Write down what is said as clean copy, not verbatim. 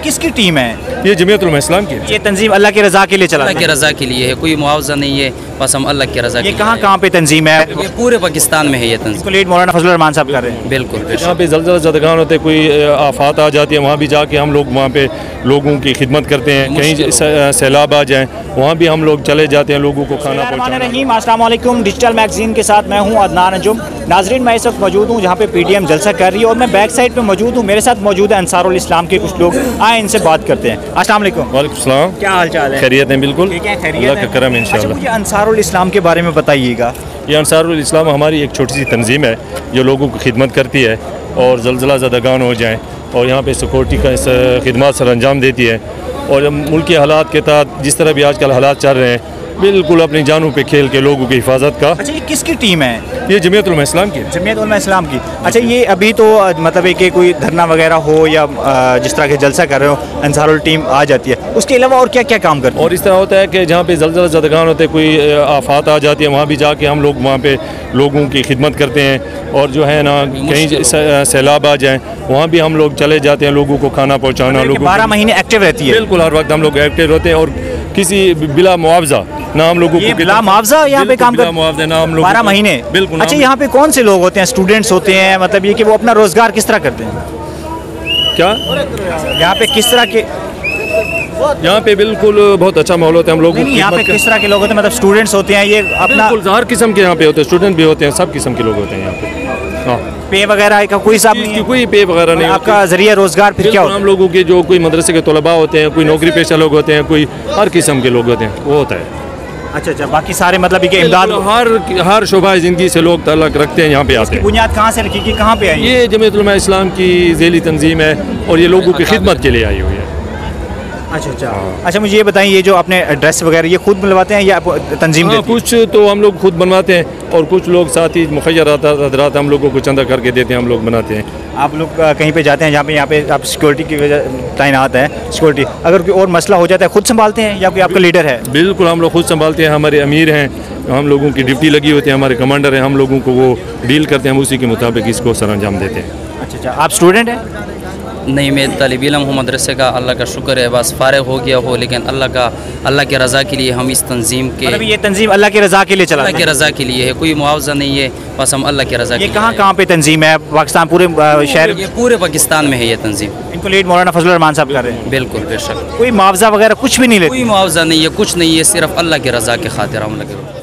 किसकी टीम है? ये जमीयत उलमा इस्लाम की है। ये तंजीम अल्लाह की रज़ा के लिए चला? अल्लाह की रज़ा के लिए है, कोई मुआवजा नहीं है, बस हम अल्लाह की रज़ा। ये कहाँ पे तंजीम है? ये पूरे पाकिस्तान में है ये तंजीम। लीड मौलाना फजलुर रहमान साहब कर रहे हैं। बिल्कुल यहाँ पे ज़लज़ला ज़दगान होते हैं, कोई आफात आ जाती है, वहाँ भी जाके हम लोग वहाँ पे लोगों की खिदमत करते हैं। कहीं सैलाब आ जाए वहाँ भी हम लोग चले जाते हैं, लोगों को खाना पहुँचाना। अस्सलाम वालेकुम, डिजिटल मैगजीन के साथ मैं हूँ अदनान अंजुम। नाजरीन, मैं इस वक्त मौजूद हूँ जहाँ पे PTM जलसा कर रही है और मैं बैक साइड पे मौजूद हूँ। मेरे साथ मौजूद है अंसारुल इस्लाम के कुछ लोग, आए इनसे बात करते हैं। अस्सलाम वालेकुम। वालेकुम सलाम। क्या हाल चाल है? खैरियत है? बिल्कुल, अल्लाह का करम इंशाअल्लाह। मुझे अंसारुल इस्लाम के बारे में बताइएगा। ये अंसारुल इस्लाम हमारी एक छोटी सी तंजीम है जो लोगों की खिदमत करती है और ज़लज़ला ज़दगान हो जाए और यहाँ पे सिक्योरिटी का खिदमत सर अंजाम देती है। और मुल्क के हालात के तहत जिस तरह भी आजकल हालात चल रहे हैं, बिल्कुल अपनी जानों पे खेल के लोगों की हिफाजत का। अच्छा, ये किसकी टीम है? ये जमीयत उलमा इस्लाम की है। जमीयत उलमा इस्लाम की। अच्छा, ये अभी तो मतलब है कि कोई धरना वगैरह हो या जिस तरह के जलसा कर रहे हो, अंसारुल टीम आ जाती है। उसके अलावा और क्या क्या काम करते हैं? और इस तरह होता है कि जहाँ पे ज़लज़ला ज़दगान होते हैं, कोई आफात आ जाती है, वहाँ भी जाके हम लोग वहाँ पे लोगों की खिदमत करते हैं। और जो है ना, कहीं सैलाब आ जाए वहाँ भी हम लोग चले जाते हैं, लोगों को खाना पहुँचाना। लोगों 12 महीने एक्टिव रहती है? बिल्कुल, हर वक्त हम लोग एक्टिव होते हैं और किसी बिला मुआवजा ना हम लोगों को बिला मुआवजा यहाँ पे काम कर मुआवजा ना हम लोग 12 महीने। बिल्कुल। अच्छा, यहाँ पे कौन से लोग होते हैं? स्टूडेंट्स होते हैं? मतलब ये कि वो अपना रोजगार किस तरह करते हैं? क्या यहाँ पे किस तरह के? यहाँ पे बिल्कुल बहुत अच्छा माहौल होता है। हम लोग यहाँ पे किस तरह के लोग होते हैं? मतलब स्टूडेंट्स होते हैं, ये अपना हर किस्म के यहाँ पे होते हैं, स्टूडेंट भी होते हैं, सब किस्म के लोग होते हैं यहाँ पे। हाँ, पे वगैरह का कोई हिसाब नहीं है? कोई पे वगैरह नहीं। आपका जरिया रोजगार फिर क्या होता है? हम लोगों के जो कोई मदरसे के तलबा होते हैं, कोई नौकरी पेशा लोग होते हैं, कोई हर किस्म के लोग होते हैं, वो होता है। अच्छा, बाकी सारे मतलब कि इमदाद हर शोबा ज़िंदगी से लोग तल्लुक़ रखते हैं, यहाँ पे आते हैं। बुनियाद कहाँ से रखी, कहाँ पे आई? ये जमीयत उलमा इस्लाम की ज़ेली तंजीम है और ये लोगों की खिदमत के लिए आई हुई है। अच्छा, मुझे ये बताइए, ये जो आपने ड्रेस वगैरह ये खुद बनवाते हैं या तंजीम देती है? कुछ तो हम लोग खुद बनवाते हैं और कुछ लोग साथ ही मुखैर हज़रात हम लोगों को चंदा करके देते हैं, हम लोग बनाते हैं। आप लोग कहीं पे जाते हैं जहाँ पे यहाँ पे आप सिक्योरिटी की वजह तैनात है, सिक्योरिटी अगर कोई और मसला हो जाता है खुद संभालते हैं या कोई आपका लीडर है? बिल्कुल, हम लोग खुद संभालते हैं। हमारे अमीर हैं, हम लोगों की ड्यूटी लगी होती है, हमारे कमांडर हैं, हम लोगों को वो डील करते हैं, हम उसी के मुताबिक इसको सर अंजाम देते हैं। अच्छा, आप स्टूडेंट हैं? नहीं, मैं तालिब इल्म हूँ मदरसे का। अल्लाह का शुक्र है, बस फारिग हो गया हो, लेकिन अल्लाह की रज़ा के लिए हम इस तंजीम के। मतलब ये तंजीम अल्लाह की रज़ा के लिए चला? अल्लाह की रज़ा के लिए है, कोई मुआवजा नहीं है, बस हम अल्लाह की रज़ा के लिए। कहाँ पे तंजीम है? पाकिस्तान पूरे शहर? ये पूरे पाकिस्तान में है ये तंजीम। इनको लीड मौलाना फजलुर रहमान साहब कर रहे हैं? बिल्कुल, बेशक। कोई मुआवजा वगैरह कुछ भी नहीं लेते? कोई मुआवजा नहीं है, कुछ नहीं है, सिर्फ अल्लाह की रज़ा के खातिर हम लगे।